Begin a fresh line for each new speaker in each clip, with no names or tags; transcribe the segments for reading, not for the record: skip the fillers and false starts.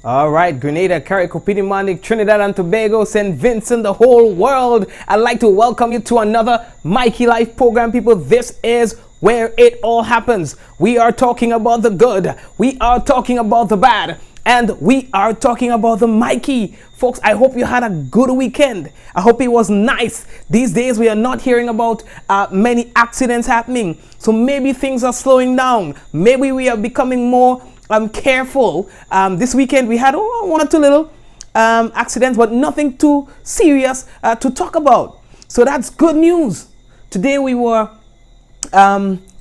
All right, Grenada, Carriacopini, Trinidad and Tobago, St. Vincent, the whole world. I'd like to welcome you to another Mikey Life program, people. This is where it all happens. We are talking about the good, we are talking about the bad, and we are talking about the Mikey. Folks, I hope you had a good weekend. I hope it was nice. These days we are not hearing about many accidents happening. So maybe things are slowing down. Maybe we are becoming more careful. This weekend we had one or two little accidents, but nothing too serious to talk about. So that's good news. Today we were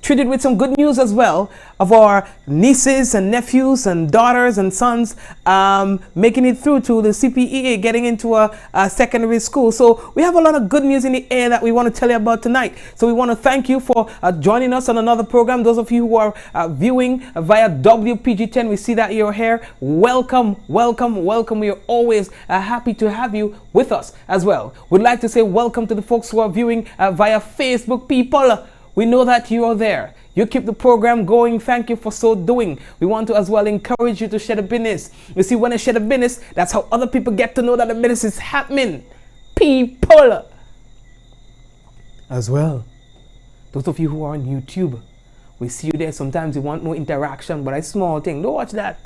treated with some good news as well of our nieces and nephews and daughters and sons making it through to the CPEA, getting into a secondary school. So we have a lot of good news in the air that we want to tell you about tonight. So we want to thank you for joining us on another program. Those of you who are viewing via WPG10, we see that you're here. Welcome, welcome, welcome. We are always happy to have you with us as well. We'd like to say welcome to the folks who are viewing via Facebook. People, we know that you are there. You keep the program going. Thank you for so doing. We want to as well encourage you to share the business. You see, when I share the business, that's how other people get to know that the business is happening. People as well. Those of you who are on YouTube, we see you there. Sometimes you want more interaction, but a small thing. Don't watch that.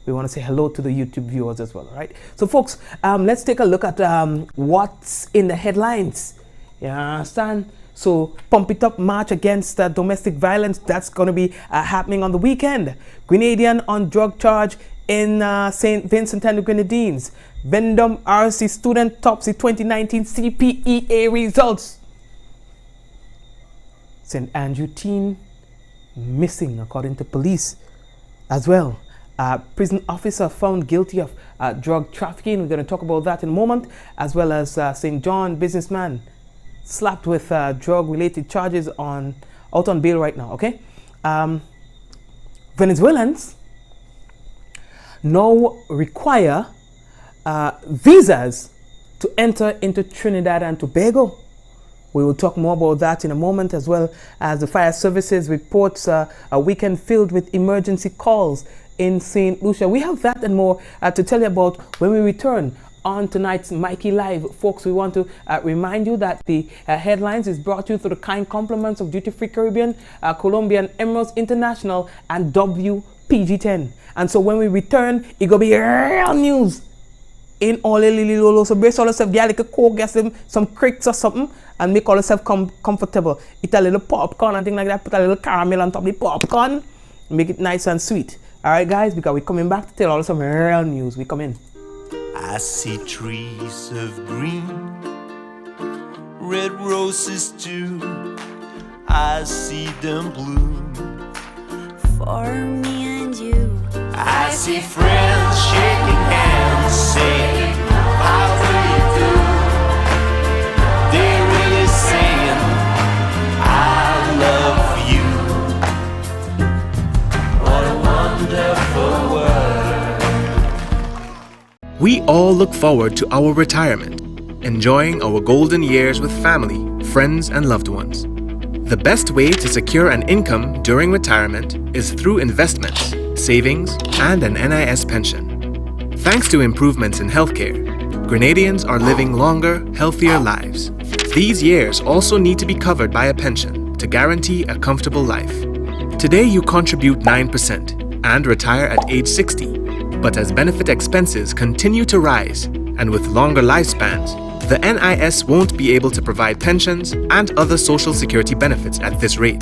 We want to say hello to the YouTube viewers as well, right? So folks, let's take a look at what's in the headlines. You understand? So Pump It Up March against domestic violence, that's going to be happening on the weekend. Grenadian on drug charge in St. Vincent and the Grenadines. Vendome RC student tops the 2019 CPEA results. St. Andrew teen missing according to police as well. Prison officer found guilty of drug trafficking. We're going to talk about that in a moment, as well as St. John businessman slapped with drug-related charges out on bail right now, okay? Venezuelans now require visas to enter into Trinidad and Tobago. We will talk more about that in a moment, as well as the fire services reports a weekend filled with emergency calls in St. Lucia. We have that and more to tell you about when we return on tonight's Mikey Live. Folks, we want to remind you that the headlines is brought to you through the kind compliments of Duty Free Caribbean, Colombian Emeralds International, and WPG10. And so when we return, it gonna be real news in all the little. So brace all yourself, get like a coke, get some cricks or something, and make all yourself comfortable. Eat a little popcorn and things like that. Put a little caramel on top of the popcorn, make it nice and sweet. All right, guys, because we're coming back to tell all some real news. We come in.
I see trees of green, red roses too. I see them bloom
for me and you.
I see friends shaking hands, saying, how do you do? They're really saying, I love you. What a wonderful world.
We all look forward to our retirement, enjoying our golden years with family, friends, and loved ones. The best way to secure an income during retirement is through investments, savings, and an NIS pension. Thanks to improvements in healthcare, Grenadians are living longer, healthier lives. These years also need to be covered by a pension to guarantee a comfortable life. Today you contribute 9% and retire at age 60. But as benefit expenses continue to rise, and with longer lifespans, the NIS won't be able to provide pensions and other social security benefits at this rate.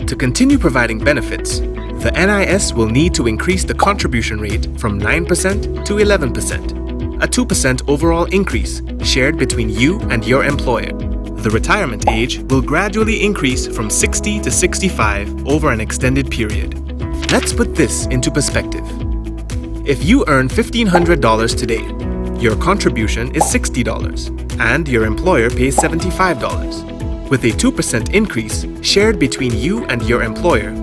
To continue providing benefits, the NIS will need to increase the contribution rate from 9% to 11%, a 2% overall increase shared between you and your employer. The retirement age will gradually increase from 60 to 65 over an extended period. Let's put this into perspective. If you earn $1,500 today, your contribution is $60 and your employer pays $75. With a 2% increase shared between you and your employer,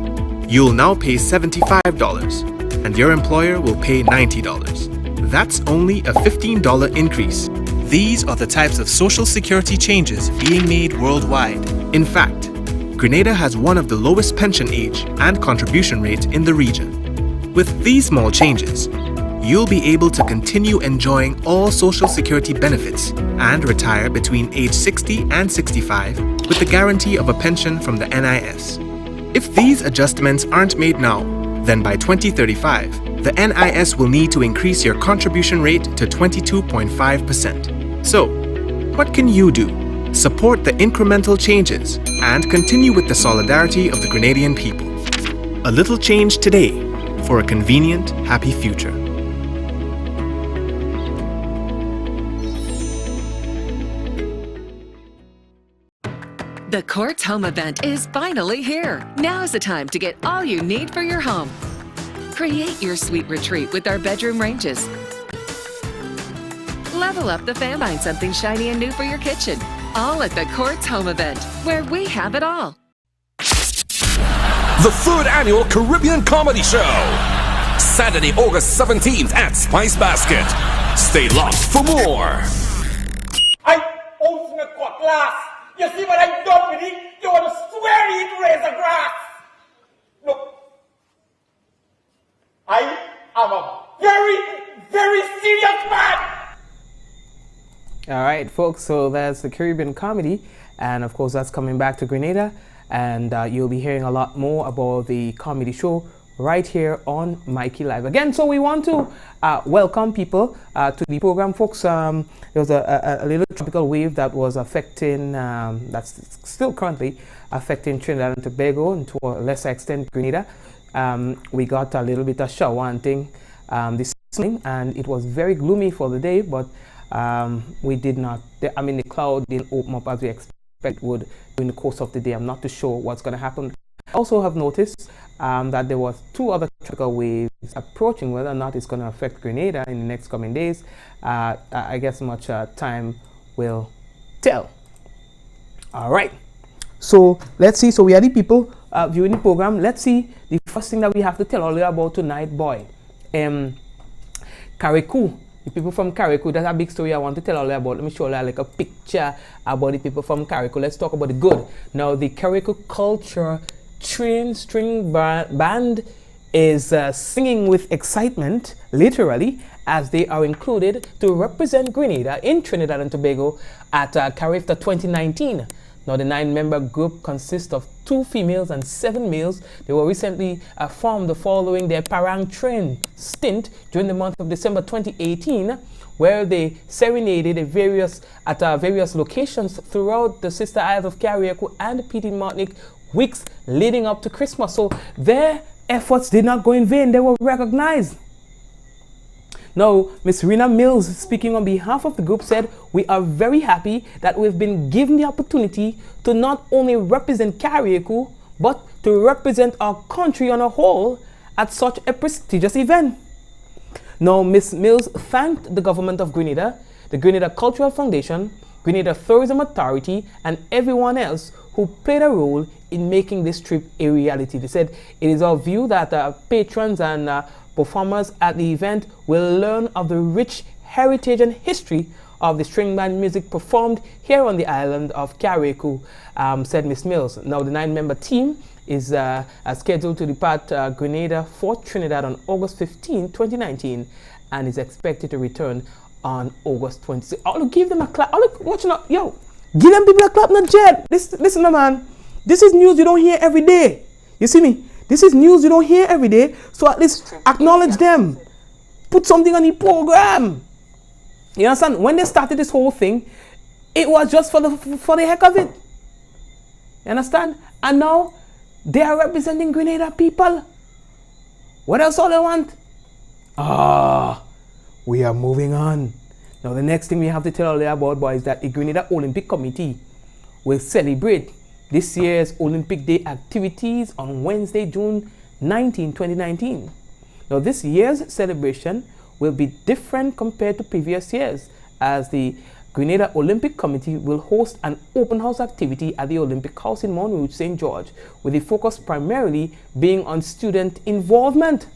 you'll now pay $75 and your employer will pay $90. That's only a $15 increase. These are the types of social security changes being made worldwide. In fact, Grenada has one of the lowest pension age and contribution rates in the region. With these small changes, you'll be able to continue enjoying all Social Security benefits and retire between age 60 and 65 with the guarantee of a pension from the NIS. If these adjustments aren't made now, then by 2035, the NIS will need to increase your contribution rate to 22.5%. So, what can you do? Support the incremental changes and continue with the solidarity of the Grenadian people. A little change today for a convenient, happy future.
The Courts Home event is finally here. Now's the time to get all you need for your home. Create your sweet retreat with our bedroom ranges. Level up the fan, find something shiny and new for your kitchen. All at the Courts Home event, where we have it all.
The 3rd Annual Caribbean Comedy Show. Saturday, August 17th at Spice Basket. Stay locked for more.
I ultimate got glass. You see what I've done with it? You want to swear it razor grass. Look, I am a very, very serious man.
All right, folks, so that's the Caribbean Comedy, and of course that's coming back to Grenada, and you'll be hearing a lot more about the comedy show right here on Mikey Live. Again, so we want to welcome people to the program, folks. There was a little tropical wave that was affecting, that's still currently affecting Trinidad and Tobago, and to a lesser extent Grenada. We got a little bit of shower and thing this morning, and it was very gloomy for the day, but we did not, the cloud didn't open up as we expect would during the course of the day. I'm not too sure what's going to happen. I also have noticed that there was 2 other tropical waves approaching. Whether or not it's going to affect Grenada in the next coming days, I guess much time will tell. All right, so let's see. So we are the people viewing the program. Let's see the first thing that we have to tell all you about tonight, boy. Carriacou. The people from Carriacou, that's a big story I want to tell all you about. Let me show you like a picture about the people from Carriacou. Let's talk about the good. Now, the Carriacou Culture Train String Band is singing with excitement, literally, as they are included to represent Grenada in Trinidad and Tobago at CARIFTA 2019. Now, the 9-member group consists of 2 females and 7 males. They were recently formed following their Parang Train stint during the month of December 2018, where they serenaded at various locations throughout the sister isles of Carriacou and Petit Martinique weeks leading up to Christmas. So their efforts did not go in vain. They were recognized. Now, Ms. Rena Mills, speaking on behalf of the group, said, "We are very happy that we've been given the opportunity to not only represent Carriacou, but to represent our country on a whole at such a prestigious event." Now, Ms. Mills thanked the government of Grenada, the Grenada Cultural Foundation, Grenada Tourism Authority, and everyone else who played a role in making this trip a reality. They said, "It is our view that patrons and performers at the event will learn of the rich heritage and history of the string band music performed here on the island of Carriacou," said Ms. Mills. Now, the 9-member team is scheduled to depart Grenada for Trinidad on August 15, 2019, and is expected to return on August 26. Oh, give them a clap. Oh, look, watch out. Yo, give them people a clap, not jet. Listen, man. This is news you don't hear every day. You see me? This is news you don't hear every day, so at least acknowledge them. Put something on the program. You understand? When they started this whole thing, it was just for the heck of it. You understand? And now they are representing Grenada people. What else all they want? We are moving on. Now the next thing we have to tell you about, boys, is that the Grenada Olympic Committee will celebrate this year's Olympic Day activities on Wednesday, June 19, 2019. Now, this year's celebration will be different compared to previous years, as the Grenada Olympic Committee will host an open house activity at the Olympic House in Mount Rouge, St. George, with the focus primarily being on student involvement.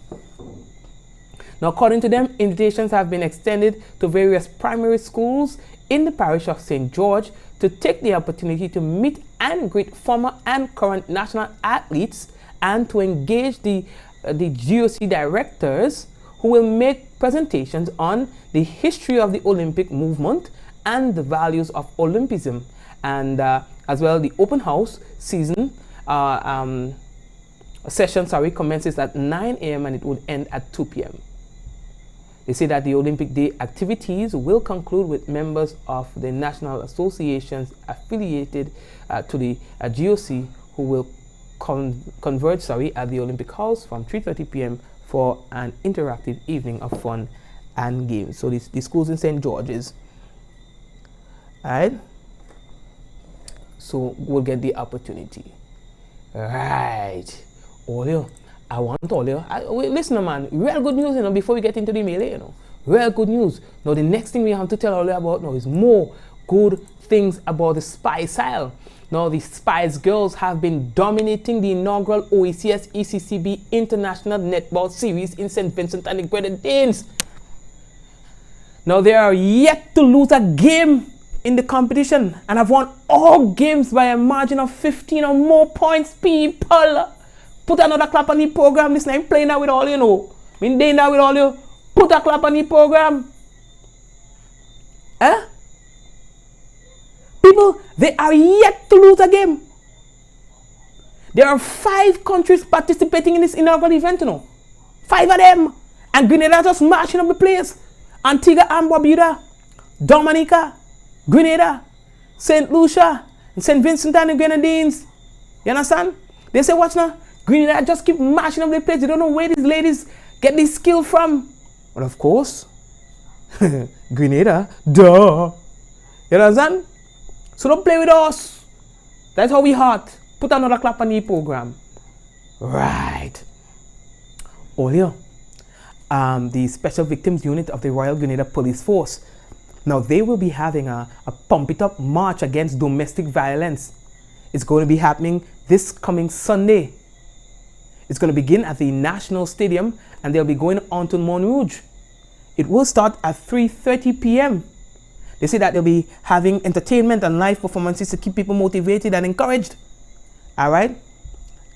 Now, according to them, invitations have been extended to various primary schools in the parish of St. George to take the opportunity to meet and greet former and current national athletes and to engage the GOC directors who who will make presentations on the history of the Olympic movement and the values of Olympism, and as well the open house session commences at 9 a.m. and it would end at 2 p.m. They say that the Olympic Day activities will conclude with members of the national associations affiliated to the GOC who will converge at the Olympic House from 3:30 p.m. for an interactive evening of fun and games. So the schools in St. George's, alright, so we'll get the opportunity. Right, Olio, I want Olio. Listen, man, real good news, before we get into the melee, real good news. Now, the next thing we have to tell Olio about now is more good things about the Spice Isle. Now, the Spice Girls have been dominating the inaugural OECS ECCB International Netball Series in St. Vincent and the Grenadines. Now, they are yet to lose a game in the competition and have won all games by a margin of 15 or more points, people. Put another clap on the program. Listen, I'm playing that with all you know. I'm doing that with all you. Put a clap on the program. Eh? People, they are yet to lose a game. There are 5 countries participating in this inaugural event, 5 of them. And Grenada just marching up the place. Antigua and Barbuda, Dominica, Grenada, St. Lucia, and St. Vincent and the Grenadines. You understand? They say, watch now. Grenada just keep marching up the place. They don't know where these ladies get this skill from. But of course, Grenada, duh. You understand? So don't play with us. That's how we hot. Put another clap on the program. Right. Earlier, the Special Victims Unit of the Royal Grenada Police Force. Now they will be having a pump it up march against domestic violence. It's going to be happening this coming Sunday. It's going to begin at the National Stadium and they'll be going on to Montrouge. It will start at 3:30 p.m. They say that they'll be having entertainment and live performances to keep people motivated and encouraged. Alright?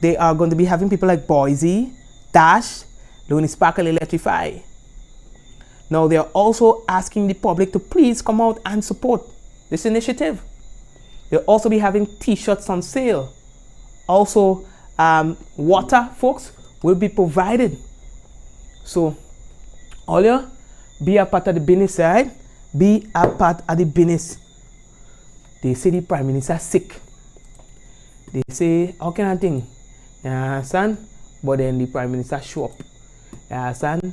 They are going to be having people like Boise, Dash, Looney Sparkle Electrify. Now they are also asking the public to please come out and support this initiative. They'll also be having t-shirts on sale. Also, water, folks, will be provided. So, all you be a part of the business, right? Be a part of the business. They say the Prime Minister is sick. They say, how can I think? You understand? But then the Prime Minister show up. You understand?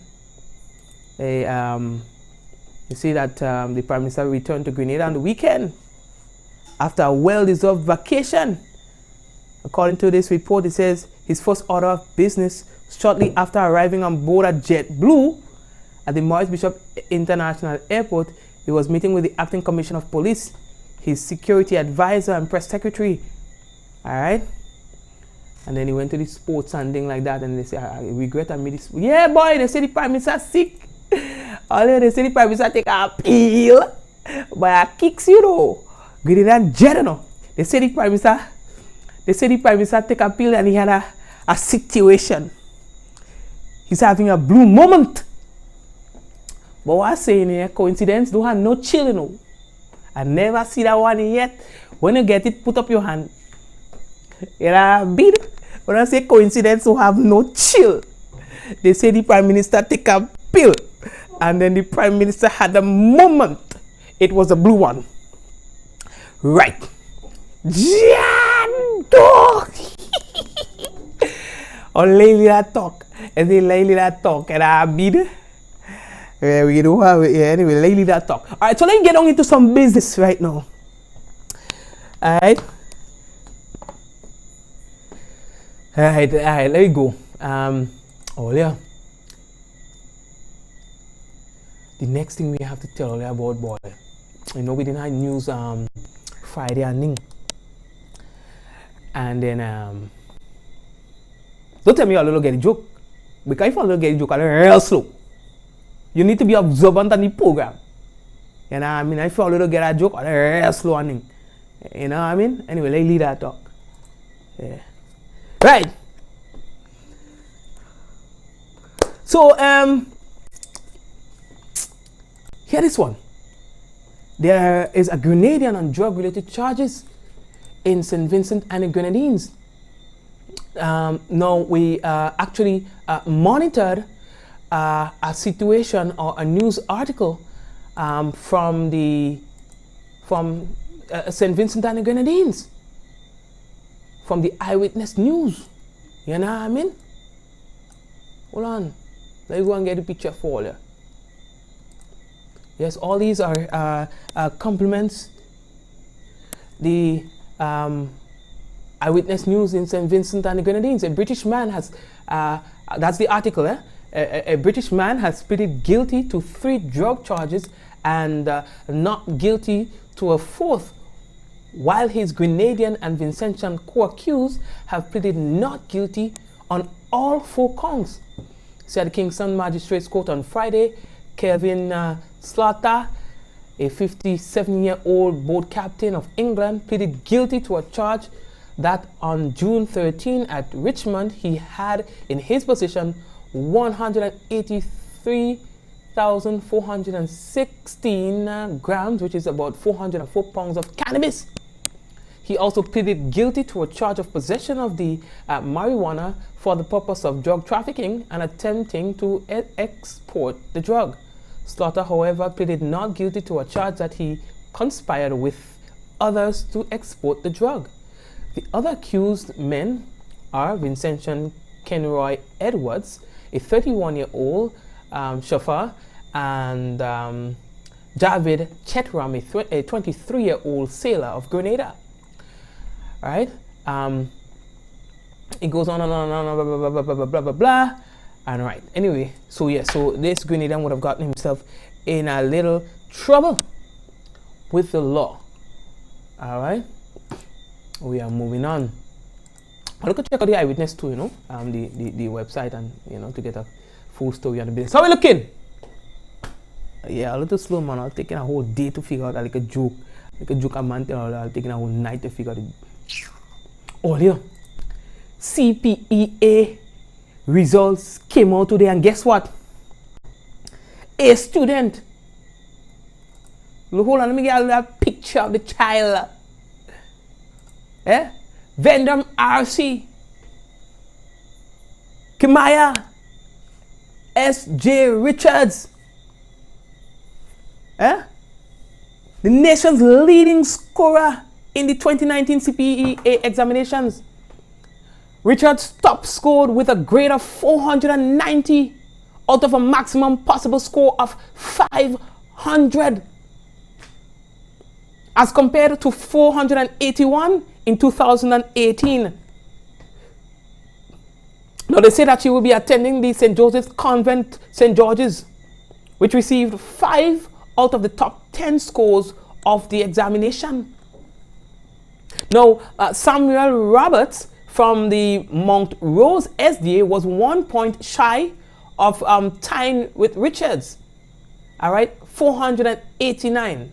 You see that the Prime Minister returned to Grenada on the weekend after a well-deserved vacation. According to this report, it says his first order of business shortly after arriving on board a JetBlue at the Maurice Bishop International Airport, he was meeting with the Acting Commissioner of Police, his security advisor and press secretary. Alright? And then he went to the sports and thing like that, and they say, I regret I made this. Yeah, boy, they say the Prime Minister sick. Earlier they say the Prime Minister take a pill, but I kicks Grenadian jet, They say the Prime Minister take a pill and he had a situation. He's having a blue moment. But what I'm saying here, coincidence, don't have no chill, I never see that one yet. When you get it, put up your hand. You know, beat it. When I say coincidence, don't have no chill. They say the Prime Minister take a pill. And then the Prime Minister had a moment. It was a blue one. Right. Or lately that talk. And then lately that talk. And I beat it. Yeah, we don't have it. Yeah, anyway, lately that talk. Alright, so let's get on into some business right now. Alright. Alright, let me go. Oh yeah. The next thing we have to tell you about, boy. You know, we didn't have news Friday evening. And then don't tell me you're a little get a joke. Because if you don't get a joke, I'm real slow. You need to be observant on the program. You know what I mean? If you don't get a joke, I'm real slow on it. You know what I mean? Anyway, let's leave that talk. Yeah. Right. So Hear this one. There is a Grenadian on drug-related charges in St. Vincent and the Grenadines. Now, we actually monitored a situation or a news article from St. Vincent and the Grenadines, from the Eyewitness News. You know what I mean? Hold on. Let me go and get the picture for you. Yes, all these are compliments. The Eyewitness News in St. Vincent and the Grenadines. A British man has, that's the article, a British man has pleaded guilty to 3 drug charges and not guilty to a 4th, while his Grenadian and Vincentian co-accused have pleaded not guilty on all 4 counts. Said the Kingston Magistrates Court on Friday. Kevin Slaughter, a 57-year-old boat captain of England, pleaded guilty to a charge that on June 13 at Richmond he had in his possession 183,416 grams, which is about 404 pounds of cannabis. He also pleaded guilty to a charge of possession of the marijuana for the purpose of drug trafficking and attempting to export the drug. Slaughter, however, pleaded not guilty to a charge that he conspired with others to export the drug. The other accused men are Vincentian Kenroy Edwards, a 31-year-old chauffeur, and Javid Chetram, a 23-year-old sailor of Grenada. All right? It goes on and on and on, blah, blah, blah, blah, blah, blah, blah, blah. And right, anyway, so yeah, so this Grenadian would have gotten himself in a little trouble with the law. All right, we are moving on. I'll look at check out the Eyewitness too, you know, the website, and you know, to get a full story on the business. How we looking? Yeah, a little slow, man. I'll taking a whole day to figure out like a joke a month, or I'll taking a whole night to figure out it. Oh, yeah. CPEA results came out today, and guess what? A student. Hold on, let me get a picture of the child. Vendom RC. Kimaya S.J. Richards. The nation's leading scorer in the 2019 CPEA examinations. Richards top scored with a grade of 490 out of a maximum possible score of 500, as compared to 481 in 2018. Now they say that she will be attending the St. Joseph's Convent, St. George's, which received 5 out of the top 10 scores of the examination. Now, Samuel Roberts from the Mount Rose SDA was 1 point shy of tying with Richards. All right, 489.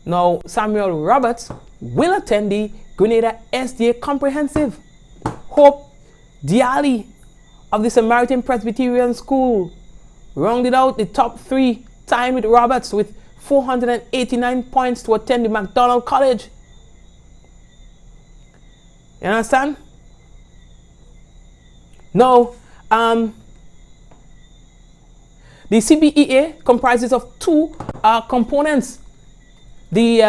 Now, Samuel Roberts will attend the Grenada SDA Comprehensive. Hope Diali of the Samaritan Presbyterian School rounded out the top 3, tying with Roberts with 489 points to attend the McDonald College. You understand? Now, the CPEA comprises of 2 components. The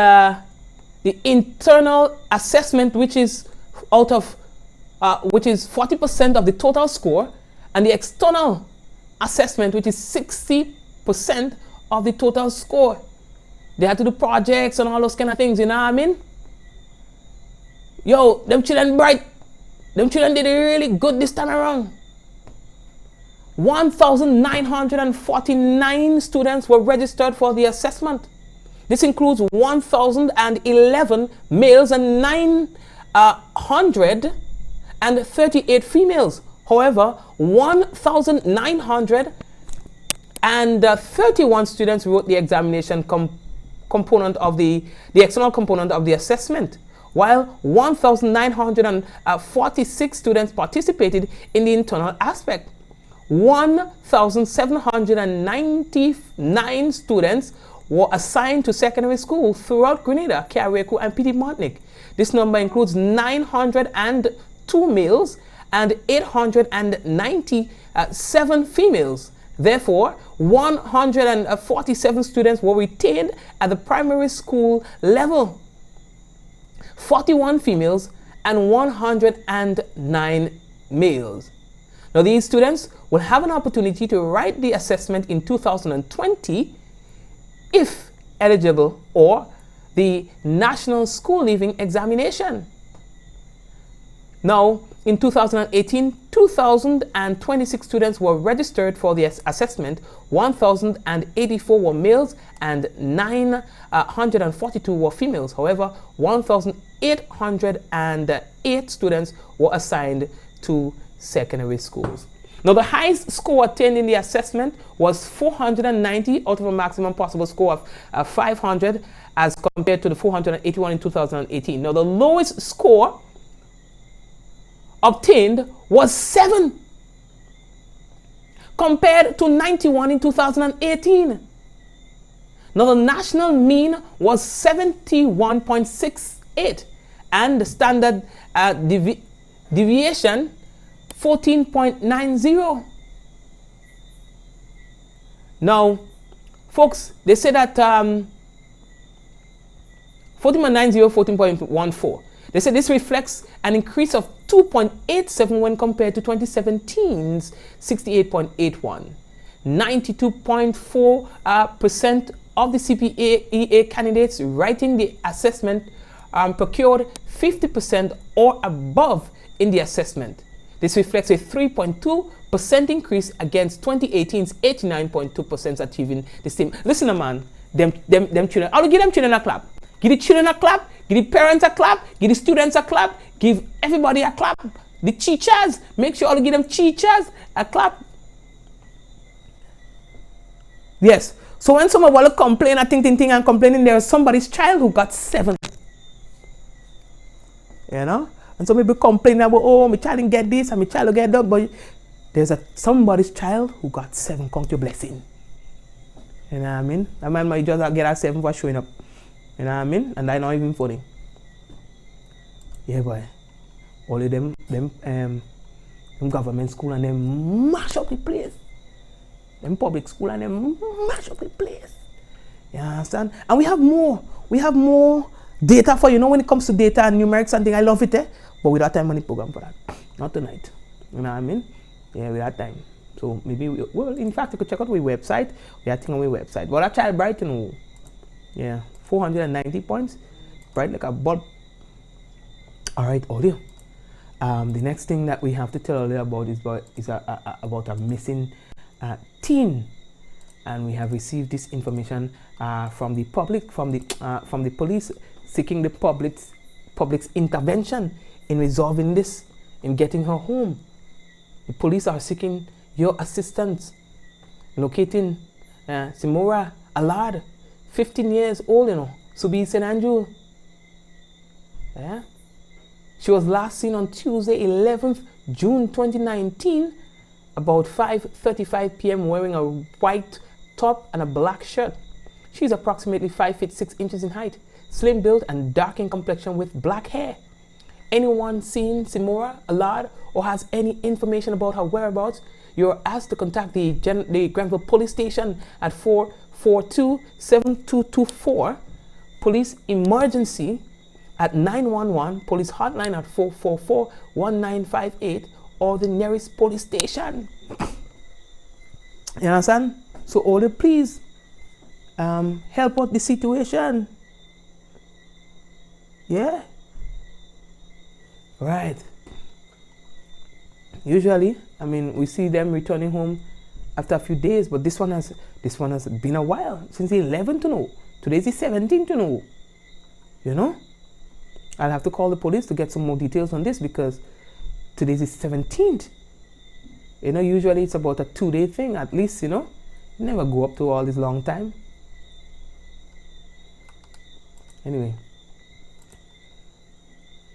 internal assessment, which is out of which is 40% of the total score, and the external assessment, which is 60% of the total score. They had to do projects and all those kind of things, you know what I mean? Yo, them children bright. Them children did really good this time around. 1,949 students were registered for the assessment. This includes 1,011 males and 938 females. However, 1,931 students wrote the examination component of the external component of the assessment, while 1,946 students participated in the internal aspect. 1,799 students were assigned to secondary school throughout Grenada, Carriacou, and Petit Martinique. This number includes 902 males and 897 females. Therefore, 147 students were retained at the primary school level, 41 females and 109 males. Now, these students will have an opportunity to write the assessment in 2020 if eligible, or the National School Leaving Examination. Now, in 2018, 2,026 students were registered for the assessment. 1,084 were males and 942 were females. However, 1,808 students were assigned to secondary schools. Now, the highest score attained in the assessment was 490 out of a maximum possible score of 500, as compared to the 481 in 2018. Now, the lowest score obtained was 7, compared to 91 in 2018. Now, the national mean was 71.68, and the standard deviation 14.90. Now, folks, they say that 14.90, 14.14. They say this reflects an increase of 2.87 when compared to 2017's 68.81. 92.4% of the CPEA candidates writing the assessment procured 50% or above in the assessment. This reflects a 3.2% increase against 2018's 89.2% achieving the same. Listen, man, them children. I'll give them children a clap. Give the children a clap. Give the parents a clap. Give the students a clap. Give everybody a clap. The teachers, make sure you give them teachers a clap. Yes. So when someone will complain, and complaining, there is somebody's child who got 7. You know? And some people complain about, oh, my child didn't get this and my child will get that. But there's somebody's child who got 7. Count your blessing. You know what I mean? That man might just get a 7 for showing up. You know what I mean? And that's not even funny. Yeah, boy. All of them government school and them mash up the place. Them public school and them mash up the place. You understand? And we have more. We have more data for, you know, when it comes to data and numerics and things. I love it, but we don't have time on the program for that. Not tonight. You know what I mean? Yeah, we have time. So maybe, in fact, you could check out our website. We have things on our website. But that child bright, you know. Yeah, 490 points. Bright like a bulb. All right, audio. The next thing that we have to tell you about is about a missing teen. And we have received this information from the public, from the police, seeking the public's intervention in resolving this, in getting her home. The police are seeking your assistance, locating Simora Alad, 15 years old, you know, Subi St. Andrew. Yeah? She was last seen on Tuesday, 11th June 2019, about 5:35 p.m. wearing a white top and a black shirt. She's approximately 5 feet 6 inches in height, slim build and dark in complexion with black hair. Anyone seen Simora Alad or has any information about her whereabouts, you're asked to contact the Grenville Police Station at 442-7224, Police Emergency at 911, Police Hotline at 444-1958, or the nearest police station. You understand? So order, please help out the situation. Yeah. Right. Usually, I mean, we see them returning home after a few days, but this one has been a while, since the 11th to know. Today's the 17th to know. You know? I'll have to call the police to get some more details on this, because today's the 17th. You know, usually it's about a 2-day thing, at least, you know. You never go up to all this long time. Anyway.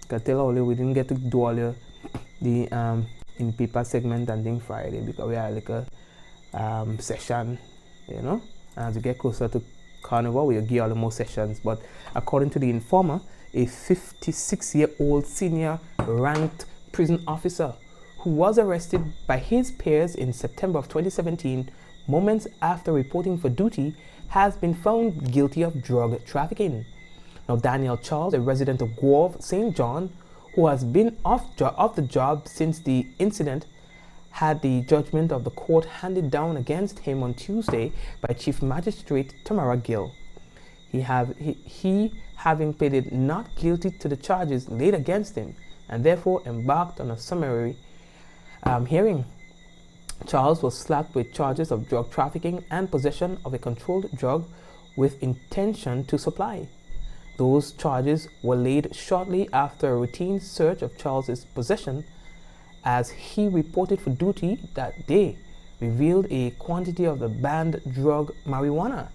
Gotta tell all you, we didn't get to do all the in paper segment and thing Friday because we had like a session, you know. And as we get closer to Carnival, we'll give all the more sessions. But according to the Informer, a 56-year-old senior ranked prison officer who was arrested by his peers in September of 2017, moments after reporting for duty, has been found guilty of drug trafficking. Now, Daniel Charles, a resident of Grove, St. John, who has been off the job since the incident, had the judgment of the court handed down against him on Tuesday by Chief Magistrate Tamara Gill. He having pleaded not guilty to the charges laid against him and therefore embarked on a summary hearing. Charles was slapped with charges of drug trafficking and possession of a controlled drug with intention to supply. Those charges were laid shortly after a routine search of Charles's possession, as he reported for duty that day revealed a quantity of the banned drug marijuana.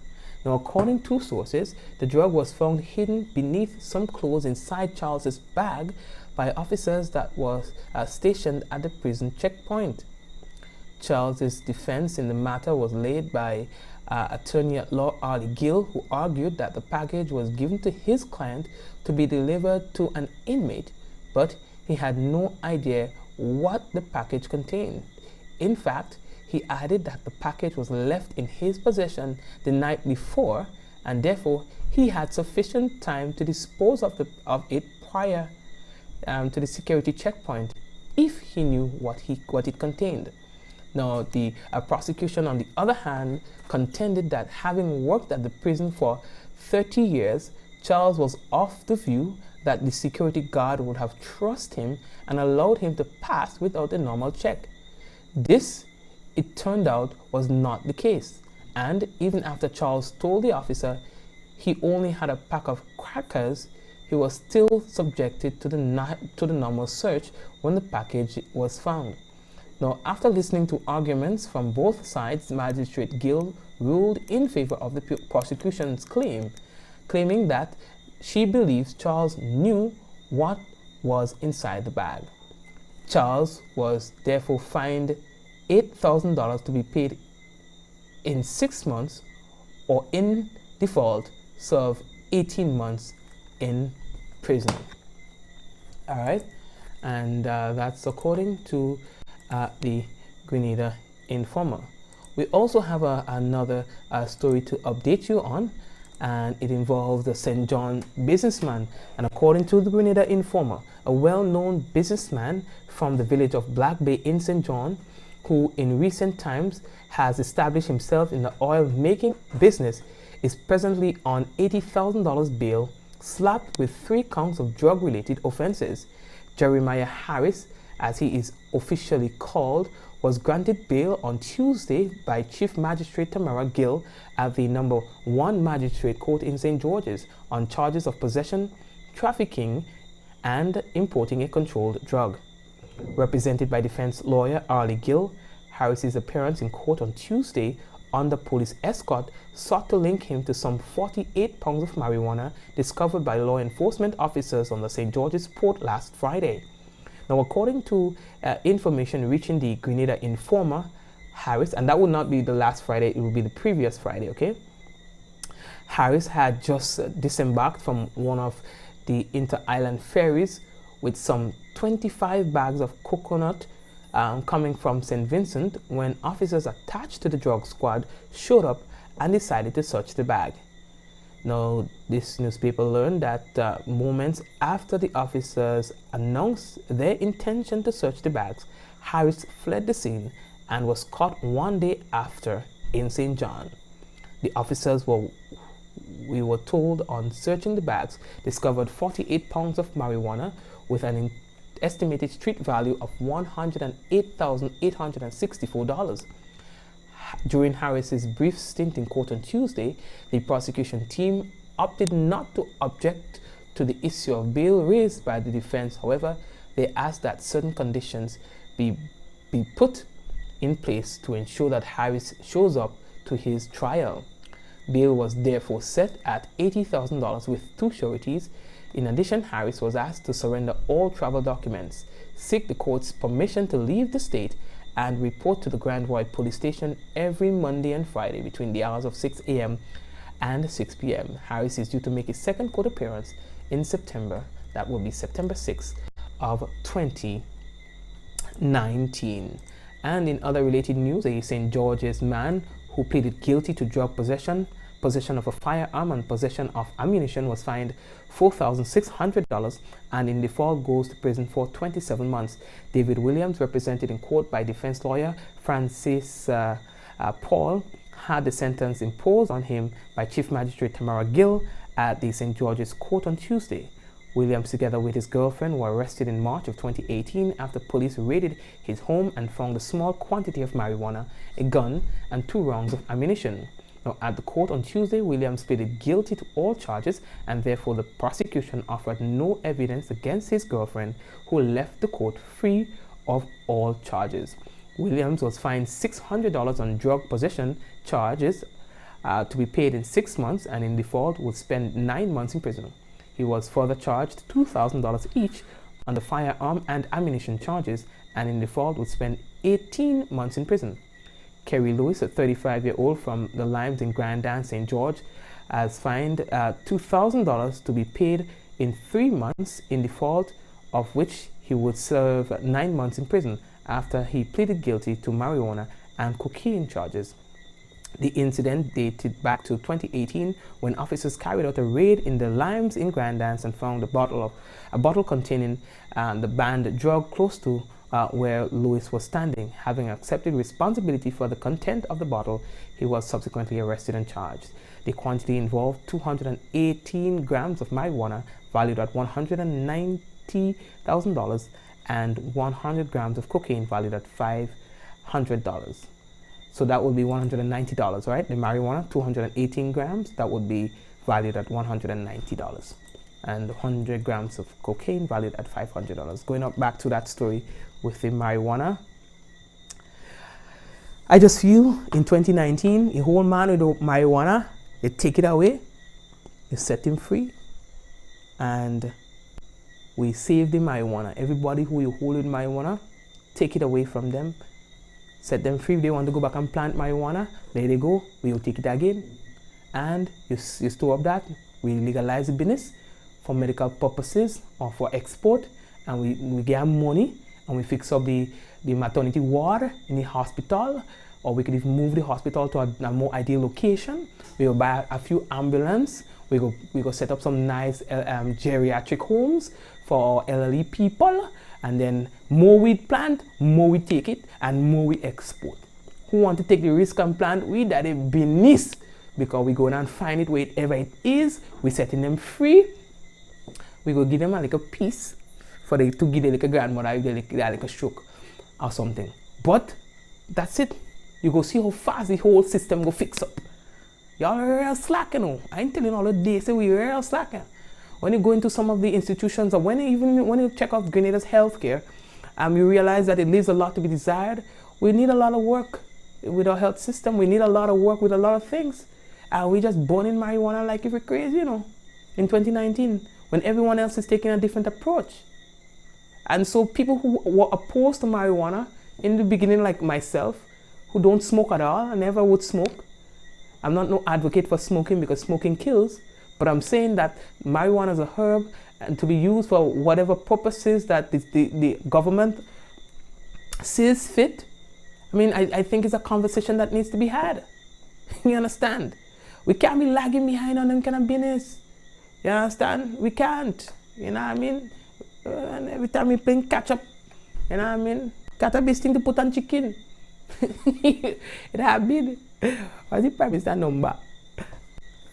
Now, according to sources, the drug was found hidden beneath some clothes inside Charles's bag by officers that was stationed at the prison checkpoint. Charles's defense in the matter was laid by attorney at law Arlie Gill, who argued that the package was given to his client to be delivered to an inmate, but he had no idea what the package contained. In fact, he added that the package was left in his possession the night before, and therefore he had sufficient time to dispose of it prior to the security checkpoint if he knew what it contained. Now, the prosecution, on the other hand, contended that having worked at the prison for 30 years, Charles was of the view that the security guard would have trusted him and allowed him to pass without a normal check. This, it turned out, was not the case, and even after Charles told the officer he only had a pack of crackers, he was still subjected to the normal search when the package was found. Now, after listening to arguments from both sides, Magistrate Gill ruled in favor of the prosecution's claiming that she believes Charles knew what was inside the bag. Charles was therefore fined $8,000 to be paid in 6 months, or in default, serve 18 months in prison. All right, and that's according to the Grenada Informer. We also have another story to update you on, and it involves a St. John businessman. And according to the Grenada Informer, a well-known businessman from the village of Black Bay in St. John, who in recent times has established himself in the oil-making business, is presently on $80,000 bail, slapped with 3 counts of drug-related offenses. Jeremiah Harris, as he is officially called, was granted bail on Tuesday by Chief Magistrate Tamara Gill at the No. 1 Magistrate Court in St. George's on charges of possession, trafficking, and importing a controlled drug. Represented by defense lawyer Arlie Gill, Harris's appearance in court on Tuesday under police escort sought to link him to some 48 pounds of marijuana discovered by law enforcement officers on the St. George's port last Friday. Now, according to information reaching the Grenada Informer, Harris, and that would not be the last Friday, it will be the previous Friday, okay? Harris had just disembarked from one of the inter-island ferries with some 25 bags of coconut coming from St. Vincent when officers attached to the drug squad showed up and decided to search the bag. Now, this newspaper learned that moments after the officers announced their intention to search the bags, Harris fled the scene and was caught 1 day after in St. John. The officers we were told, on searching the bags, discovered 48 pounds of marijuana with an estimated street value of $108,864. During Harris's brief stint in court on Tuesday, the prosecution team opted not to object to the issue of bail raised by the defense. However, they asked that certain conditions be put in place to ensure that Harris shows up to his trial. Bail was therefore set at $80,000 with 2 sureties. In addition, Harris was asked to surrender all travel documents, seek the court's permission to leave the state, and report to the Grand Royal Police Station every Monday and Friday between the hours of 6 a.m. and 6 p.m. Harris is due to make his second court appearance in September. That will be September 6th of 2019. And in other related news, a St. George's man who pleaded guilty to drug possession of a firearm and possession of ammunition was fined $4,600 and in default goes to prison for 27 months. David Williams, represented in court by defense lawyer Francis Paul, had the sentence imposed on him by Chief Magistrate Tamara Gill at the St. George's Court on Tuesday. Williams, together with his girlfriend, were arrested in March of 2018 after police raided his home and found a small quantity of marijuana, a gun, and 2 rounds of ammunition. Now, at the court on Tuesday, Williams pleaded guilty to all charges, and therefore the prosecution offered no evidence against his girlfriend, who left the court free of all charges. Williams was fined $600 on drug possession charges to be paid in 6 months, and in default would spend 9 months in prison. He was further charged $2,000 each on the firearm and ammunition charges, and in default would spend 18 months in prison. Kerry Lewis, a 35-year-old from the Limes in Grand Anse, St. George, has fined $2,000 to be paid in 3 months, in default of which he would serve 9 months in prison after he pleaded guilty to marijuana and cocaine charges. The incident dated back to 2018 when officers carried out a raid in the Limes in Grand Anse and found a bottle containing the banned drug close to where Lewis was standing. Having accepted responsibility for the content of the bottle, he was subsequently arrested and charged. The quantity involved 218 grams of marijuana valued at $190,000 and 100 grams of cocaine valued at $500. So that would be $190, right? The marijuana, 218 grams, that would be valued at $190. And 100 grams of cocaine valued at $500. Going up back to that story with the marijuana, I just feel in 2019, a whole man with marijuana, you take it away, you set him free, and we save the marijuana. Everybody who you hold with marijuana, take it away from them, set them free. If they want to go back and plant marijuana, there they go, we will take it again. And you store up that, we legalize the business for medical purposes or for export, and we get money and we fix up the maternity ward in the hospital, or we could even move the hospital to a more ideal location. We will buy a few ambulances, we go set up some nice geriatric homes for elderly people, and then more we plant, more we take it, and more we export. Who want to take the risk and plant weed that is beneath, because we go down and find it wherever it is, we setting them free. We go give them a little piece for them to give their little grandmother if they like a stroke or something. But that's it. You go see how fast the whole system go fix up. Y'all are real slack, you know. I ain't telling all the days say we real slack. When you go into some of the institutions, or when you check out Grenada's healthcare, you realize that it leaves a lot to be desired. We need a lot of work with our health system. We need a lot of work with a lot of things. And we just burning marijuana like if we're crazy, you know, in 2019, when everyone else is taking a different approach. And so people who were opposed to marijuana in the beginning, like myself, who don't smoke at all, I never would smoke. I'm not no advocate for smoking because smoking kills, but I'm saying that marijuana is a herb and to be used for whatever purposes that the government sees fit. I mean, I think it's a conversation that needs to be had. You understand? We can't be lagging behind on them kind of business. You understand? We can't. You know what I mean? And every time we playing catch up, you know what I mean? Catch up is thing to put on chicken. It have been. What's the Prime Minister number?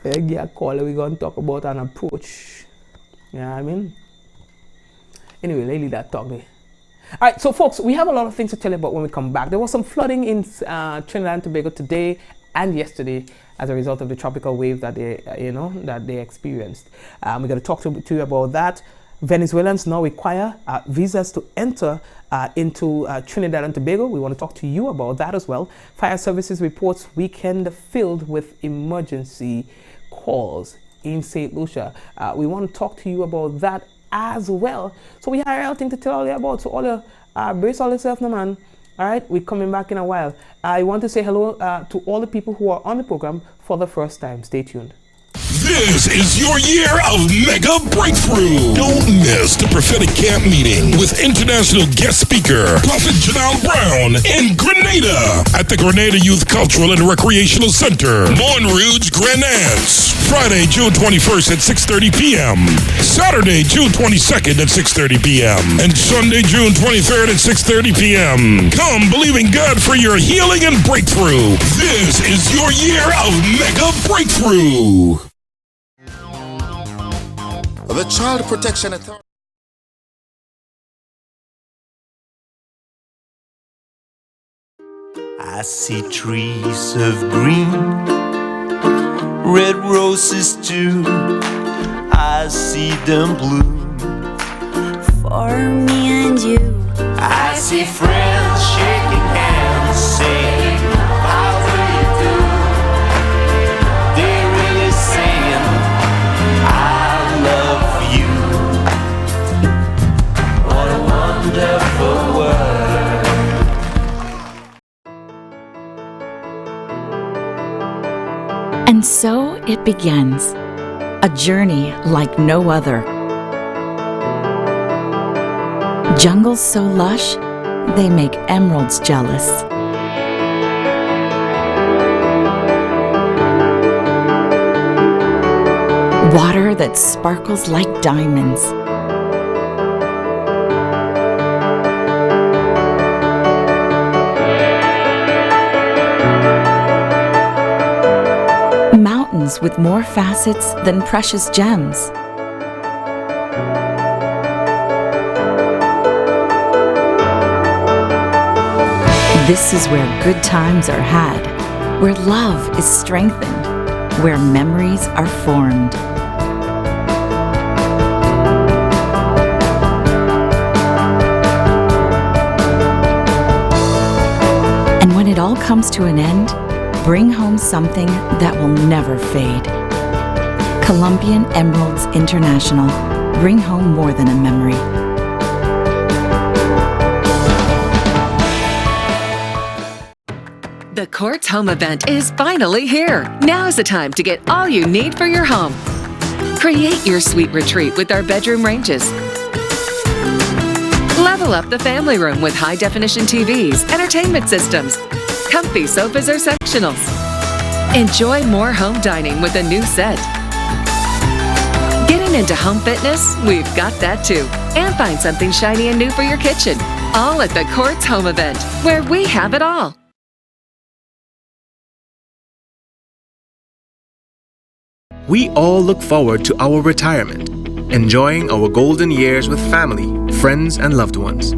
Get a call, we're going to talk about an approach. You know what I mean? Anyway, let's leave that talk there. Alright, so folks, we have a lot of things to tell you about when we come back. There was some flooding in Trinidad and Tobago today and yesterday as a result of the tropical wave that they experienced. We're going to talk to you about that. Venezuelans now require visas to enter into Trinidad and Tobago. We want to talk to you about that as well. Fire Services reports weekend filled with emergency calls in St. Lucia. We want to talk to you about that as well. So we have everything to tell all you about. So all you brace all yourself now, man. All right, we're coming back in a while. I want to say hello to all the people who are on the program for the first time. Stay tuned.
This is your year of mega breakthrough. Don't miss the prophetic camp meeting with international guest speaker Prophet Janelle Brown in Grenada at the Grenada Youth Cultural and Recreational Center, Moulin Rouge, Grenades. Friday, June 21st at 6:30 p.m. Saturday, June 22nd at 6:30 p.m. and Sunday, June 23rd at 6:30 p.m. Come believing God for your healing and breakthrough. This is your year of mega breakthrough.
The Child Protection Authority.
I see trees of green, red roses too. I see them bloom
For me and you.
I see friends shaking hands, saying, how do you do? They're really saying, I love you. What a wonderful world.
And so it begins, a journey like no other. Jungles so lush, they make emeralds jealous. Water that sparkles like diamonds. Mountains with more facets than precious gems. This is where good times are had, where love is strengthened, where memories are formed. And when it all comes to an end, bring home something that will never fade. Colombian Emeralds International. Bring home more than a memory.
The Courts Home event is finally here. Now is the time to get all you need for your home. Create your sweet retreat with our bedroom ranges. Level up the family room with high-definition TVs, entertainment systems. Comfy sofas or sectionals. Enjoy more home dining with a new set. Getting into home fitness? We've got that too. And find something shiny and new for your kitchen. All at the Courts Home event, where we have it all.
We all look forward to our retirement, enjoying our golden years with family, friends, and loved ones.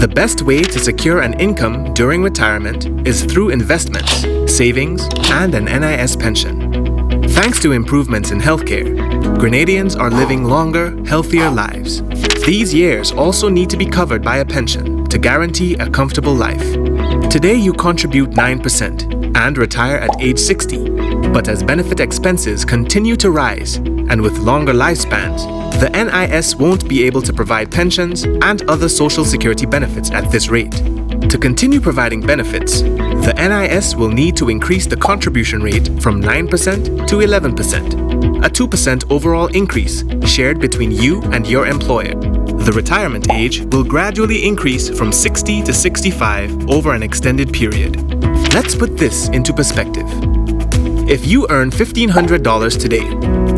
The best way to secure an income during retirement is through investments, savings, and an NIS pension. Thanks to improvements in healthcare, Grenadians are living longer, healthier lives. These years also need to be covered by a pension to guarantee a comfortable life. Today you contribute 9% and retire at age 60. But as benefit expenses continue to rise, and with longer lifespans, the NIS won't be able to provide pensions and other social security benefits at this rate. To continue providing benefits, the NIS will need to increase the contribution rate from 9% to 11%, a 2% overall increase shared between you and your employer. The retirement age will gradually increase from 60 to 65 over an extended period. Let's put this into perspective. If you earn $1,500 today,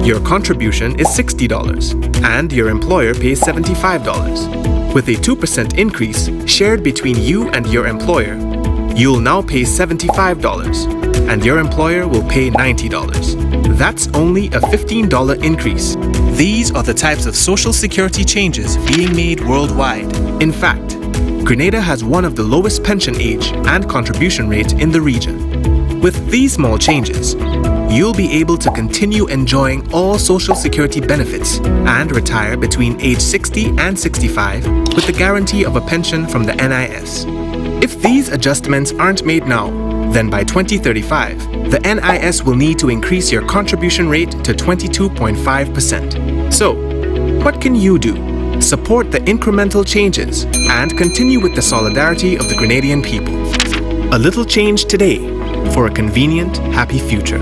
your contribution is $60 and your employer pays $75. With a 2% increase shared between you and your employer, you'll now pay $75 and your employer will pay $90. That's only a $15 increase. These are the types of social security changes being made worldwide. In fact, Grenada has one of the lowest pension age and contribution rate in the region. With these small changes, you'll be able to continue enjoying all social security benefits and retire between age 60 and 65 with the guarantee of a pension from the NIS. If these adjustments aren't made now, then by 2035, the NIS will need to increase your contribution rate to 22.5%. So, what can you do? Support the incremental changes and continue with the solidarity of the Grenadian people. A little change today for a convenient, happy future.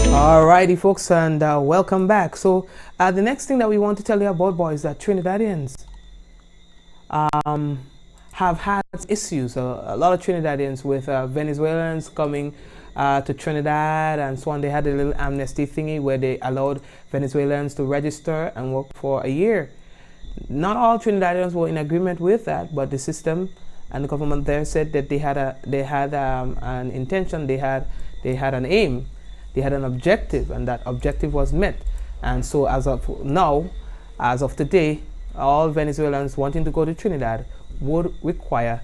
Alrighty, folks, and welcome back. So, the next thing that we want to tell you about, boys, that Trinidadians have had issues. A lot of Trinidadians with Venezuelans coming to Trinidad and so on. They had a little amnesty thingy where they allowed Venezuelans to register and work for a year. Not all Trinidadians were in agreement with that, but the system and the government there said that they had an intention, they had an aim, they had an objective, and that objective was met. And so as of now, as of today, all Venezuelans wanting to go to Trinidad would require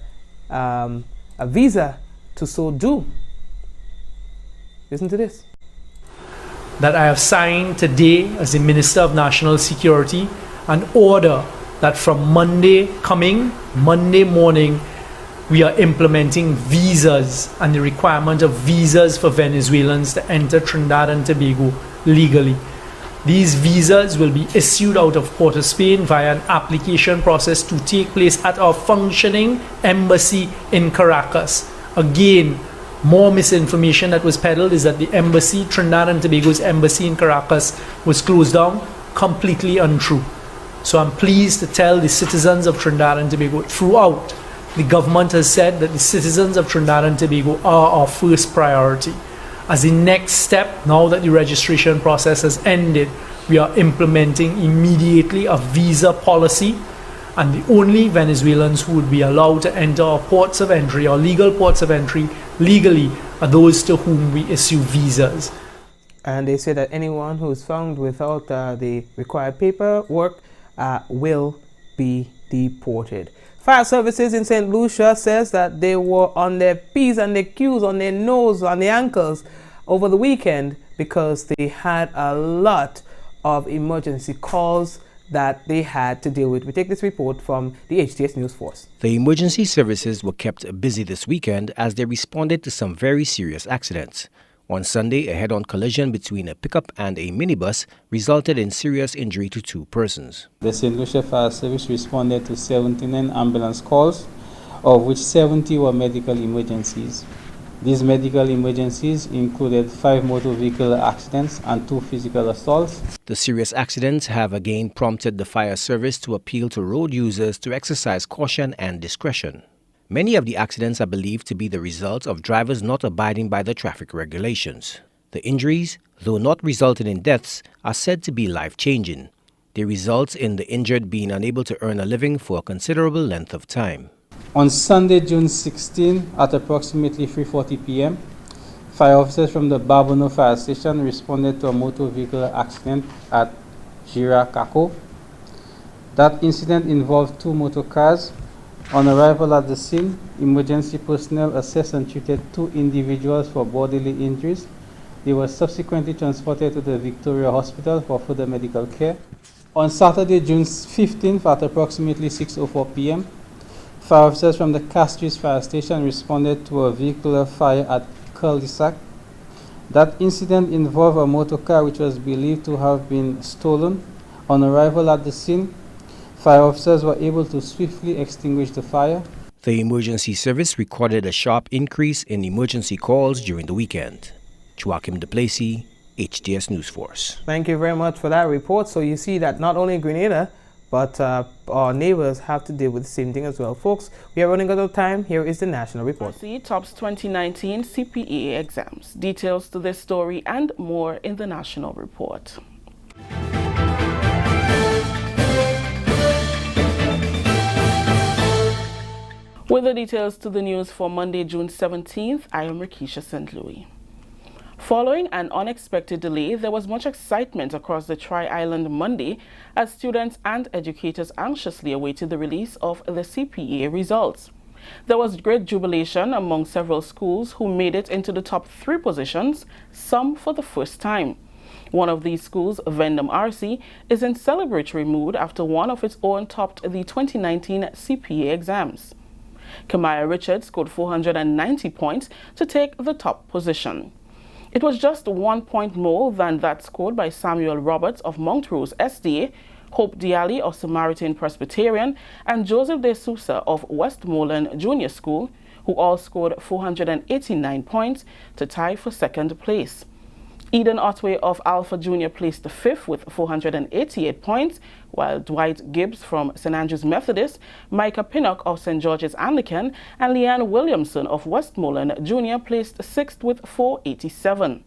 a visa to so do. Listen to this.
That I have signed today as the Minister of National Security an order that from Monday morning, we are implementing visas and the requirement of visas for Venezuelans to enter Trinidad and Tobago legally. These visas will be issued out of Port of Spain via an application process to take place at our functioning embassy in Caracas. Again, more misinformation that was peddled is that the embassy, Trinidad and Tobago's embassy in Caracas, was closed down. Completely untrue. So I'm pleased to tell the citizens of Trinidad and Tobago throughout, the government has said that the citizens of Trinidad and Tobago are our first priority. As the next step, now that the registration process has ended, we are implementing immediately a visa policy, and the only Venezuelans who would be allowed to enter our ports of entry, our legal ports of entry, legally, are those to whom we issue visas.
And they say that anyone who is found without the required paperwork will be deported. Fire services in St. Lucia says that they were on their P's and their Q's, on their nose, on their ankles over the weekend because they had a lot of emergency calls that they had to deal with. We take this report from the HTS News Force.
The emergency services were kept busy this weekend as they responded to some very serious accidents. On Sunday, a head-on collision between a pickup and a minibus resulted in serious injury to 2 persons.
The St. Lucia Fire Service responded to 79 ambulance calls, of which 70 were medical emergencies. These medical emergencies included 5 motor vehicle accidents and 2 physical assaults.
The serious accidents have again prompted the fire service to appeal to road users to exercise caution and discretion. Many of the accidents are believed to be the result of drivers not abiding by the traffic regulations. The injuries, though not resulting in deaths, are said to be life-changing. They result in the injured being unable to earn a living for a considerable length of time.
On Sunday, June 16, at approximately 3:40 p.m., fire officers from the Barbono Fire Station responded to a motor vehicle accident at Jiracako. That incident involved 2 motor cars. On arrival at the scene, emergency personnel assessed and treated 2 individuals for bodily injuries. They were subsequently transported to the Victoria Hospital for further medical care. On Saturday, June 15th, at approximately 6:04 p.m., fire officers from the Castries Fire Station responded to a vehicular fire at Cul-de-sac. That incident involved a motor car which was believed to have been stolen. On arrival at the scene, fire officers were able to swiftly extinguish the fire.
The emergency service recorded a sharp increase in emergency calls during the weekend. Joachim Duplessis, HTS News Force.
Thank you very much for that report. So you see that not only Grenada, but our neighbors have to deal with the same thing as well. Folks, we are running out of time. Here is the national report.
Tops 2019 CPA exams. Details to this story and more in the national report. With the details to the news for Monday, June 17th, I am Rikisha St. Louis. Following an unexpected delay, there was much excitement across the Tri-Island Monday as students and educators anxiously awaited the release of the CPA results. There was great jubilation among several schools who made it into the top 3 positions, some for the first time. One of these schools, Vendom RC, is in celebratory mood after one of its own topped the 2019 CPA exams. Kimaya Richards scored 490 points to take the top position. It was just 1 point more than that scored by Samuel Roberts of Mount Rose SDA, Hope Diali of Samaritan Presbyterian, and Joseph De Sousa of Westmoreland Junior School, who all scored 489 points to tie for second place. Eden Otway of Alpha Junior placed fifth with 488 points, while Dwight Gibbs from St. Andrew's Methodist, Micah Pinnock of St. George's Anglican, and Leanne Williamson of Westmoreland Junior placed sixth with 487.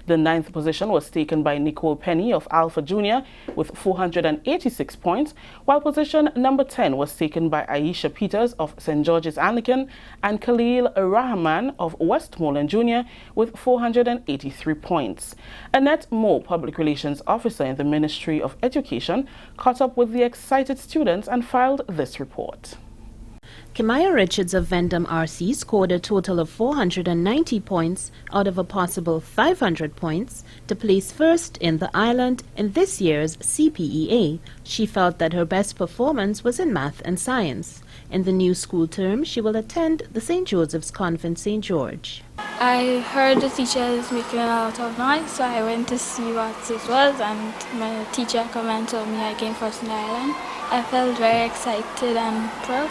The ninth position was taken by Nicole Penny of Alpha Junior with 486 points, while position number 10 was taken by Aisha Peters of St. George's Anglican and Khalil Rahman of Westmoreland Junior with 483 points. Annette Moore, Public Relations Officer in the Ministry of Education, caught up with the excited students and filed this report.
Kimaya Richards of Vendome RC scored a total of 490 points out of a possible 500 points to place first in the island in this year's CPEA. She felt that her best performance was in math and science. In the new school term, she will attend the St. Joseph's Convent St. George.
I heard the teachers making a lot of noise, so I went to see what it was, and my teacher came and told me I came first in the island. I felt very excited and proud.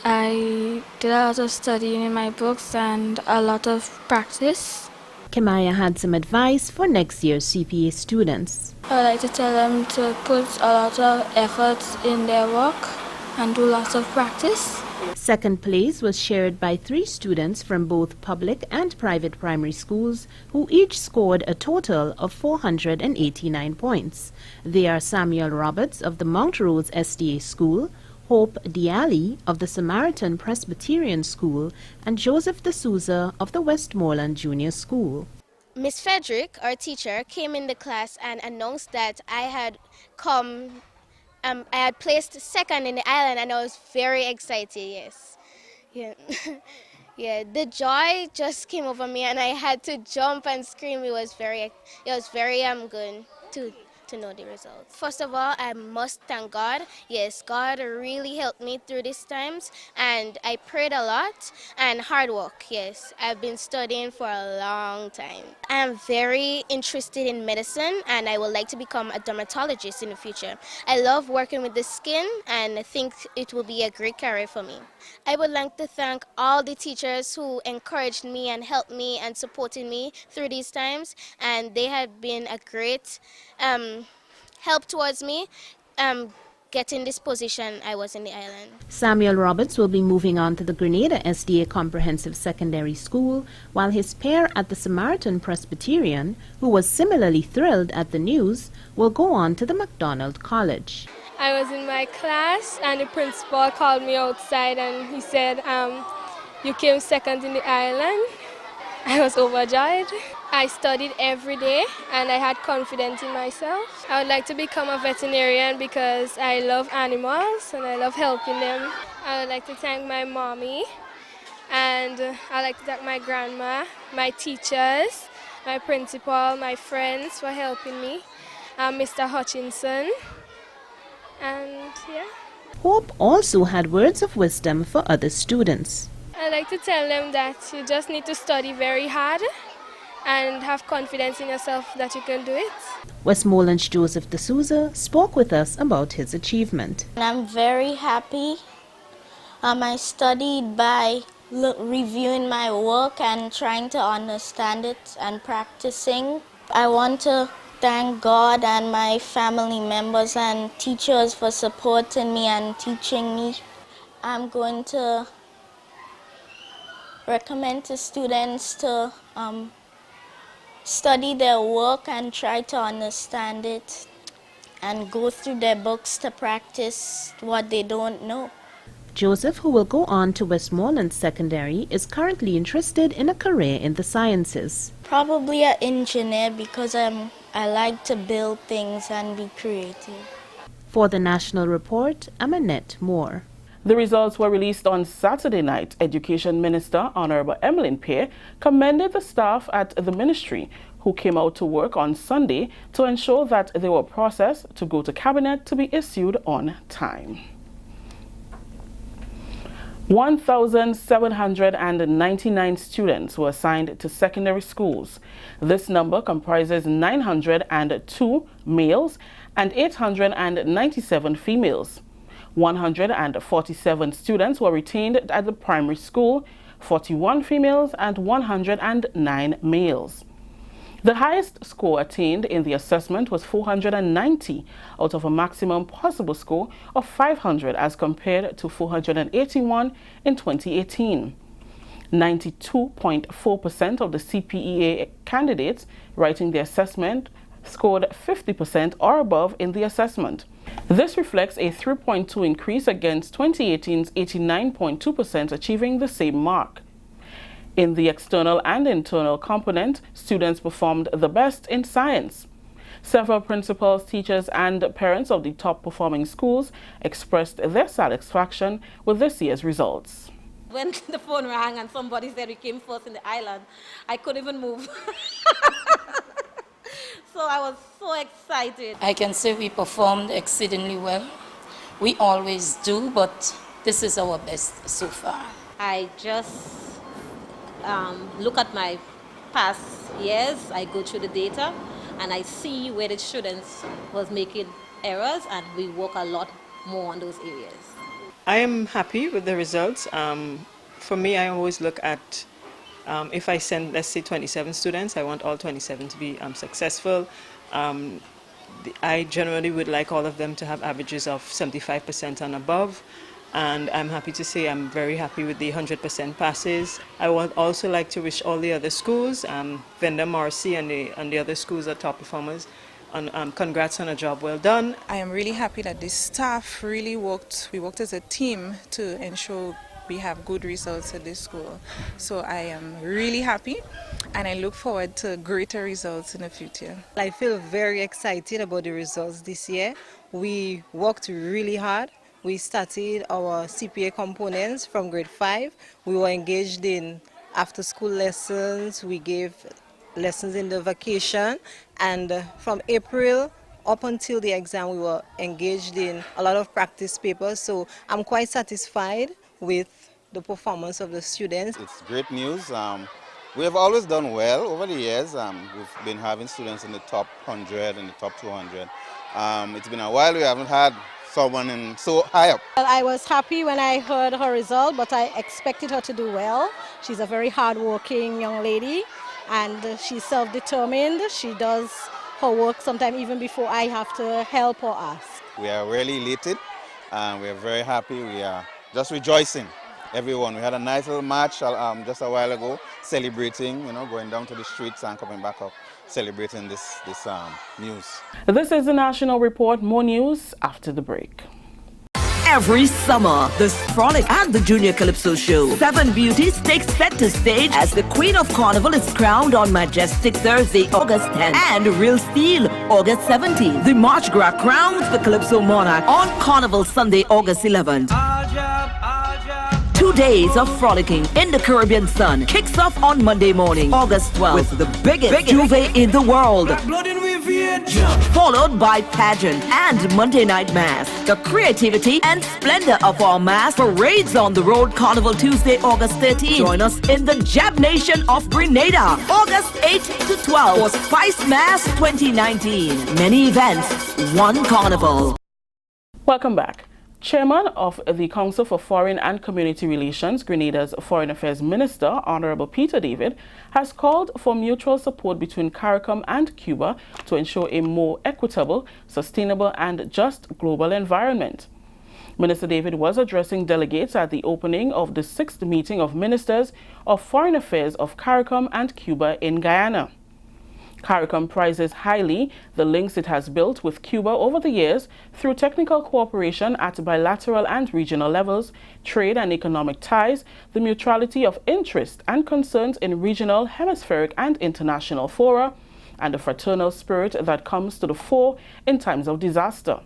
I did a lot of studying in my books and a lot of practice.
Kimaya had some advice for next year's CPA students.
I would like to tell them to put a lot of effort in their work and do lots of practice.
Second place was shared by 3 students from both public and private primary schools who each scored a total of 489 points. They are Samuel Roberts of the Mount Rose SDA School, Hope Diali of the Samaritan Presbyterian School, and Joseph De Sousa of the Westmoreland Junior School.
Miss Frederick, our teacher, came in the class and announced that I had placed second in the island, and I was very excited, yes. Yeah. Yeah, the joy just came over me and I had to jump and scream. It was very good to know the results. First of all, I must thank God. Yes, God really helped me through these times, and I prayed a lot and hard work. Yes, I've been studying for a long time. I'm very interested in medicine, and I would like to become a dermatologist in the future. I love working with the skin, and I think it will be a great career for me. I would like to thank all the teachers who encouraged me and helped me and supported me through these times, and they have been a great help towards me getting this position I was in the island.
Samuel Roberts will be moving on to the Grenada SDA Comprehensive Secondary School, while his pair at the Samaritan Presbyterian, who was similarly thrilled at the news, will go on to the MacDonald College.
I was in my class and the principal called me outside and he said, you came second in the island. I was overjoyed. I studied every day and I had confidence in myself. I would like to become a veterinarian because I love animals and I love helping them. I would like to thank my mommy, and I'd like to thank my grandma, my teachers, my principal, my friends for helping me, Mr. Hutchinson, and yeah.
Hope also had words of wisdom for other students.
I'd like to tell them that you just need to study very hard and have confidence in yourself that you can do it.
Westmoreland's Joseph De Sousa spoke with us about his achievement.
I'm very happy. I studied by reviewing my work and trying to understand it and practicing. I want to thank God and my family members and teachers for supporting me and teaching me. I'm going to recommend to students to study their work and try to understand it and go through their books to practice what they don't know.
Joseph, who will go on to Westmoreland Secondary, is currently interested in a career in the sciences.
Probably an engineer because I like to build things and be creative.
For the National Report, I'm Annette Moore.
The results were released on Saturday night. Education Minister Honorable Emmeline Pear commended the staff at the ministry who came out to work on Sunday to ensure that they were processed to go to Cabinet to be issued on time. 1,799 students were assigned to secondary schools. This number comprises 902 males and 897 females. 147 students were retained at the primary school, 41 females and 109 males. The highest score attained in the assessment was 490 out of a maximum possible score of 500 as compared to 481 in 2018. 92.4% of the CPEA candidates writing the assessment scored 50% or above in the assessment. This reflects a 3.2 increase against 2018's 89.2%, achieving the same mark. In the external and internal component, students performed the best in science. Several principals, teachers, and parents of the top performing schools expressed their satisfaction with this year's results.
When the phone rang and somebody said we came first in the island, I couldn't even move. So I was so excited.
I can say we performed exceedingly well. We always do, but this is our best so far.
I just look at my past years, I go through the data, and I see where the students was making errors, and we work a lot more on those areas.
I am happy with the results. For me, I always look at if I send, let's say, 27 students, I want all 27 to be successful. I generally would like all of them to have averages of 75% and above. And I'm happy to say I'm very happy with the 100% passes. I would also like to wish all the other schools, Venda, Morrissey, and the other schools that are top performers, congrats on a job well done.
I am really happy that the staff really worked. We worked as a team to ensure we have good results at this school. So I am really happy, and I look forward to greater results in the future.
I feel very excited about the results this year. We worked really hard. We started our CPA components from grade 5. We were engaged in after-school lessons. We gave lessons in the vacation. And from April up until the exam, we were engaged in a lot of practice papers. So I'm quite satisfied with the performance of the students.
It's great news. We have always done well over the years. We've been having students in the top 100 and the top 200. It's been a while we haven't had someone in so high up.
Well, I was happy when I heard her result, but I expected her to do well. She's a very hard-working young lady, and she's self-determined. She does her work sometimes even before I have to help or ask.
We are really elated, and we are very happy. We are just rejoicing, everyone. We had a nice little match just a while ago, celebrating, going down to the streets and coming back up, celebrating this news.
This is the National Report. More news after the break.
Every summer, the Frolic and the Junior Calypso Show, 7 Beauties takes center stage as the Queen of Carnival is crowned on Majestic Thursday, August 10th, and Real Steel, August 17th. The March Gras crowns the Calypso Monarch on Carnival Sunday, August 11th. 2 days of frolicking in the Caribbean sun kicks off on Monday morning, August 12th, with the biggest duvet in the world, followed by pageant and Monday night mass. The creativity and splendor of our mass parades on the road Carnival Tuesday, August 13th. Join us in the Jab Nation of Grenada, August 8th to 12th for Spice Mass 2019. Many events, one carnival.
Welcome back. Chairman of the Council for Foreign and Community Relations, Grenada's Foreign Affairs Minister, Honorable Peter David, has called for mutual support between CARICOM and Cuba to ensure a more equitable, sustainable, and just global environment. Minister David was addressing delegates at the opening of the 6th meeting of Ministers of Foreign Affairs of CARICOM and Cuba in Guyana. CARICOM prizes highly the links it has built with Cuba over the years through technical cooperation at bilateral and regional levels, trade and economic ties, the mutuality of interest and concerns in regional, hemispheric and international fora, and the fraternal spirit that comes to the fore in times of disaster.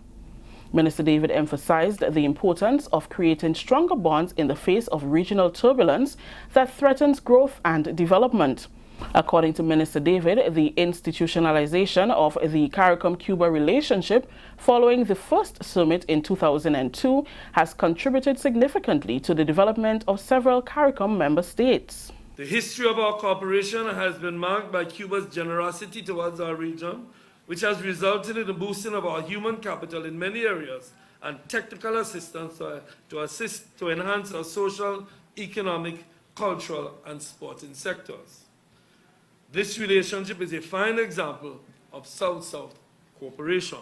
Minister David emphasized the importance of creating stronger bonds in the face of regional turbulence that threatens growth and development. According to Minister David, the institutionalization of the CARICOM-Cuba relationship following the first summit in 2002 has contributed significantly to the development of several CARICOM member states.
The history of our cooperation has been marked by Cuba's generosity towards our region, which has resulted in the boosting of our human capital in many areas and technical assistance to enhance our social, economic, cultural, and sporting sectors. This relationship is a fine example of South-South cooperation.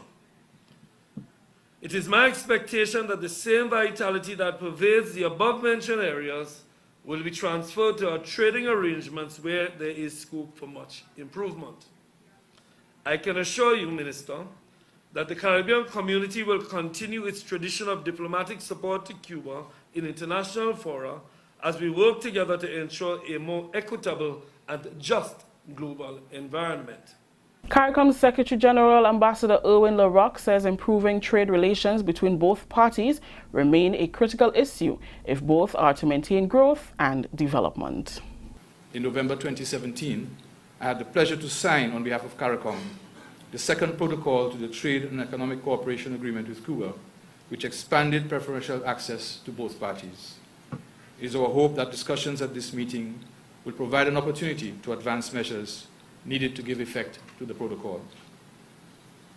It is my expectation that the same vitality that pervades the above-mentioned areas will be transferred to our trading arrangements where there is scope for much improvement. I can assure you, Minister, that the Caribbean community will continue its tradition of diplomatic support to Cuba in international fora as we work together to ensure a more equitable and just global environment.
CARICOM's Secretary General Ambassador Erwin LaRocque says improving trade relations between both parties remain a critical issue if both are to maintain growth and development.
In November 2017, I had the pleasure to sign on behalf of CARICOM the second protocol to the Trade and Economic Cooperation Agreement with Cuba, which expanded preferential access to both parties. It is our hope that discussions at this meeting will provide an opportunity to advance measures needed to give effect to the protocol.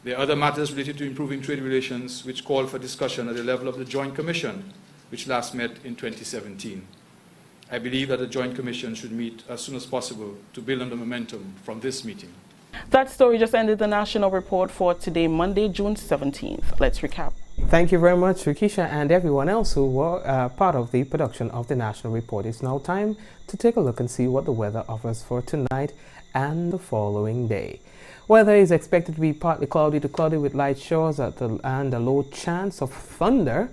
There are other matters related to improving trade relations which call for discussion at the level of the Joint Commission, which last met in 2017. I believe that the Joint Commission should meet as soon as possible to build on the momentum from this meeting.
That story just ended the national report for today, Monday, June 17th. Let's recap.
Thank you very much, Rikisha, and everyone else who were part of the production of the National Report. It's now time to take a look and see what the weather offers for tonight and the following day. Weather is expected to be partly cloudy to cloudy with light showers and a low chance of thunder.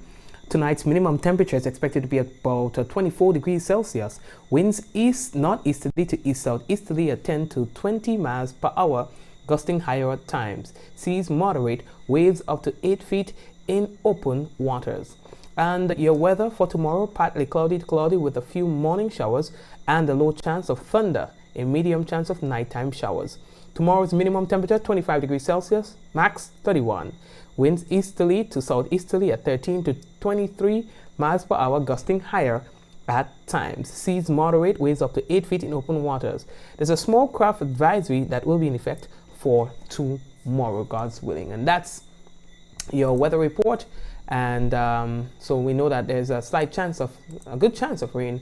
Tonight's minimum temperature is expected to be about 24 degrees Celsius. Winds northeasterly to east-southeasterly at 10 to 20 miles per hour, gusting higher at times. Seas moderate, waves up to 8 feet in open waters. And your weather for tomorrow, partly cloudy to cloudy with a few morning showers and a low chance of thunder, a medium chance of nighttime showers. Tomorrow's minimum temperature 25 degrees Celsius, max 31. Winds easterly to southeasterly at 13 to 23 miles per hour, gusting higher at times. Seas moderate, waves up to 8 feet in open waters. There's a small craft advisory that will be in effect for tomorrow, God's willing. And that's your weather report. And so we know that there's a good chance of rain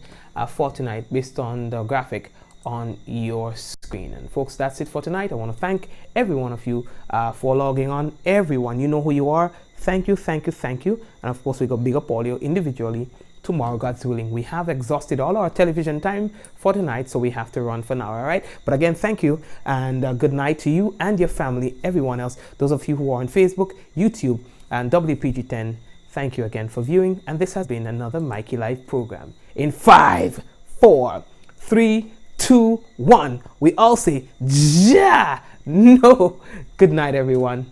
for tonight based on the graphic on your screen. And folks, that's it for tonight. I want to thank every one of you for logging on. Everyone, you know who you are. Thank you, thank you, thank you. And of course, we got big up audio individually. Tomorrow, God's willing. We have exhausted all our television time for tonight, so we have to run for now, all right? But again, thank you, and good night to you and your family, everyone else, those of you who are on Facebook, YouTube, and WPG10. Thank you again for viewing, and this has been another Mikey Live program. In 5, 4, 3, 2, 1, we all say, ja! No! Good night, everyone.